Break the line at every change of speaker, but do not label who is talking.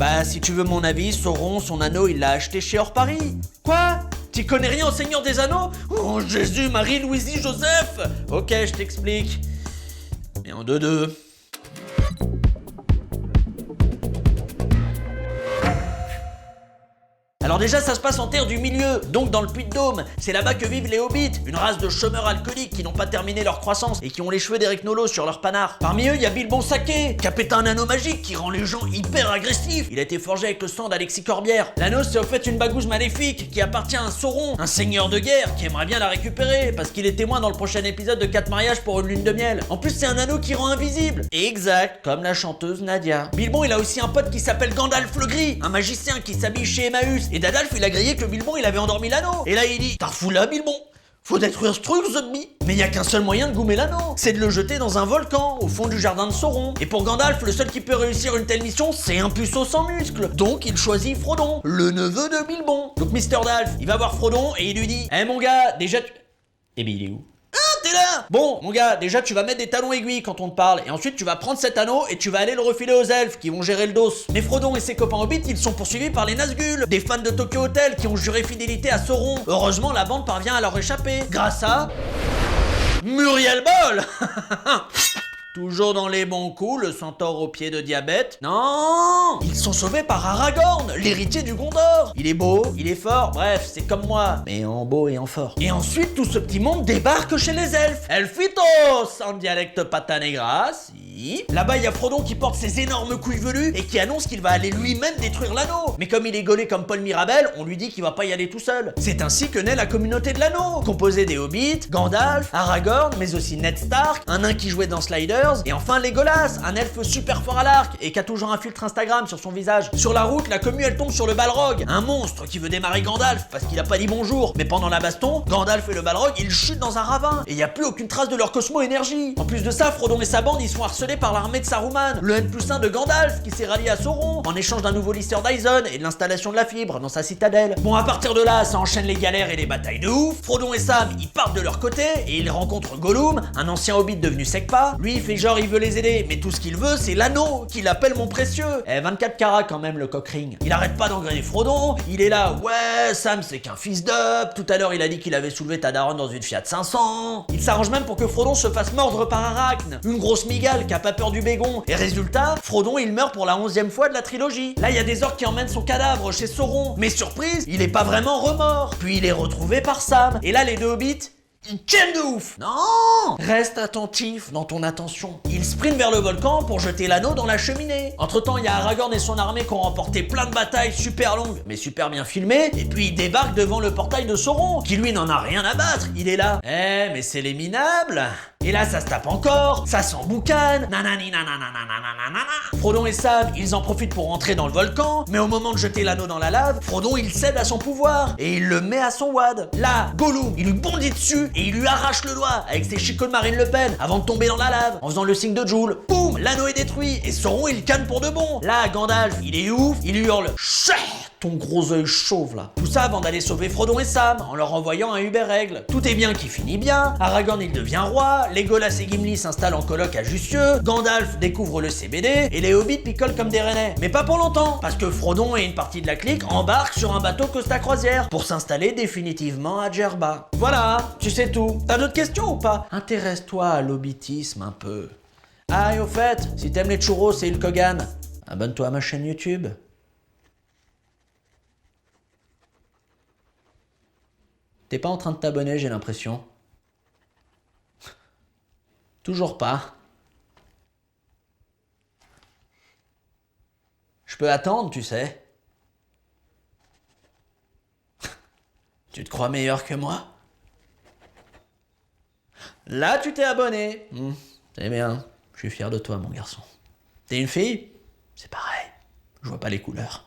Bah, si tu veux mon avis, Sauron, son anneau, il l'a acheté chez Orpari. Quoi? T'y connais rien au Seigneur des Anneaux? Oh, Jésus, Marie, Louisie, Joseph! Ok, je t'explique. Mais en deux. Alors déjà, ça se passe en terre du milieu, donc dans le Puy-de-Dôme. C'est là-bas que vivent les hobbits, une race de chômeurs alcooliques qui n'ont pas terminé leur croissance et qui ont les cheveux d'Eric Nolot sur leur panard. Parmi eux, il y a Bilbon Saquet, qui a pété un anneau magique qui rend les gens hyper agressifs. Il a été forgé avec le sang d'Alexis Corbière. L'anneau, c'est au fait une bagouze maléfique qui appartient à un Sauron, un seigneur de guerre qui aimerait bien la récupérer parce qu'il est témoin dans le prochain épisode de 4 mariages pour une lune de miel. En plus, c'est un anneau qui rend invisible. Exact, comme la chanteuse Nadia. Bilbon, il a aussi un pote qui s'appelle Gandalf le Gris, un magicien qui s'habille chez Emmaüs. Et Dadalf, il a grillé que le Bilbon, il avait endormi l'anneau. Et là, il dit: t'as refou là, Bilbon? Faut détruire ce truc, zombie. Mais y a qu'un seul moyen de gommer l'anneau, c'est de le jeter dans un volcan, au fond du jardin de Sauron. Et pour Gandalf, le seul qui peut réussir une telle mission, c'est un puceau sans muscles. Donc il choisit Frodon, le neveu de Bilbon. Donc Mr. Dalf, il va voir Frodon et il lui dit: mon gars, déjà Eh ben il est où? T'es là? Bon, mon gars, déjà tu vas mettre des talons aiguilles quand on te parle, et ensuite tu vas prendre cet anneau et tu vas aller le refiler aux elfes qui vont gérer le dos. Mais Frodon et ses copains hobbits, ils sont poursuivis par les Nazgûl, des fans de Tokyo Hotel qui ont juré fidélité à Sauron. Heureusement, la bande parvient à leur échapper, grâce à Muriel Boll. Toujours dans les bons coups, le centaure au pied de diabète. Non! Ils sont sauvés par Aragorn, l'héritier du Gondor. Il est beau, il est fort, bref, c'est comme moi, mais en beau et en fort. Et ensuite, tout ce petit monde débarque chez les elfes. Elfitos, en dialecte patanégra, si. Là-bas, il y a Frodon qui porte ses énormes couilles velues et qui annonce qu'il va aller lui-même détruire l'anneau. Mais comme il est gaulé comme Paul Mirabel, on lui dit qu'il va pas y aller tout seul. C'est ainsi que naît la communauté de l'anneau, composée des hobbits, Gandalf, Aragorn, mais aussi Ned Stark, un nain qui jouait dans Sliders, et enfin Legolas, un elfe super fort à l'arc et qui a toujours un filtre Instagram sur son visage. Sur la route, la commu elle tombe sur le Balrog, un monstre qui veut démarrer Gandalf parce qu'il a pas dit bonjour. Mais pendant la baston, Gandalf et le Balrog ils chutent dans un ravin et y a plus aucune trace de leur cosmo-énergie. En plus de ça, Frodon et sa bande ils sont harcelés par l'armée de Saruman, le N+1 de Gandalf qui s'est rallié à Sauron en échange d'un nouveau lisseur Dyson et de l'installation de la fibre dans sa citadelle. Bon, à partir de là, ça enchaîne les galères et les batailles de ouf. Frodon et Sam ils partent de leur côté et ils rencontrent Gollum, un ancien hobbit devenu Secpa. Lui il fait genre il veut les aider, mais tout ce qu'il veut c'est l'anneau, qu'il appelle mon précieux. 24 carats quand même le cockring. Il arrête pas d'engrainer Frodon, il est là, ouais, Sam c'est qu'un fils d'up, tout à l'heure il a dit qu'il avait soulevé ta daronne dans une Fiat 500. Il s'arrange même pour que Frodon se fasse mordre par Arachne, une grosse migale qui a pas peur du bégon. Et résultat, Frodon il meurt pour la 11e fois de la trilogie. Là il y a des orques qui emmènent son cadavre chez Sauron, mais surprise, il est pas vraiment remort. Puis il est retrouvé par Sam, et là les deux hobbits il ken de ouf. Non! Reste attentif dans ton attention. Il sprint vers le volcan pour jeter l'anneau dans la cheminée. Entre-temps, il y a Aragorn et son armée qui ont remporté plein de batailles super longues, mais super bien filmées, et puis il débarque devant le portail de Sauron, qui lui n'en a rien à battre. Il est là. Mais c'est les minables. Et là, ça se tape encore, ça s'emboucane, nanani nanana. Frodon et Sam, ils en profitent pour rentrer dans le volcan, mais au moment de jeter l'anneau dans la lave, Frodon il cède à son pouvoir, et il le met à son wad. Là, Gollum, il lui bondit dessus, et il lui arrache le doigt, avec ses chicots de Marine Le Pen, avant de tomber dans la lave, en faisant le signe de Joule. Boum, l'anneau est détruit, et Sauron il canne pour de bon. Là, Gandalf, il est ouf, il hurle « Chut !» ton gros œil chauve là. Tout ça avant d'aller sauver Frodon et Sam, en leur envoyant un Uber-Règle. Tout est bien qui finit bien, Aragorn il devient roi, Legolas et Gimli s'installent en coloc à Jussieu, Gandalf découvre le CBD, et les hobbits picolent comme des rennais. Mais pas pour longtemps, parce que Frodon et une partie de la clique embarquent sur un bateau Costa Croisière, pour s'installer définitivement à Djerba. Voilà, tu sais tout. T'as d'autres questions ou pas? Intéresse-toi à l'hobbitisme un peu. Ah, et au fait, si t'aimes les churros et Hulk Hogan, abonne-toi à ma chaîne YouTube. T'es pas en train de t'abonner, j'ai l'impression. Toujours pas. Je peux attendre, tu sais. Tu te crois meilleur que moi? Là, tu t'es abonné. C'est bien. Je suis fier de toi, mon garçon. T'es une fille? C'est pareil. Je vois pas les couleurs.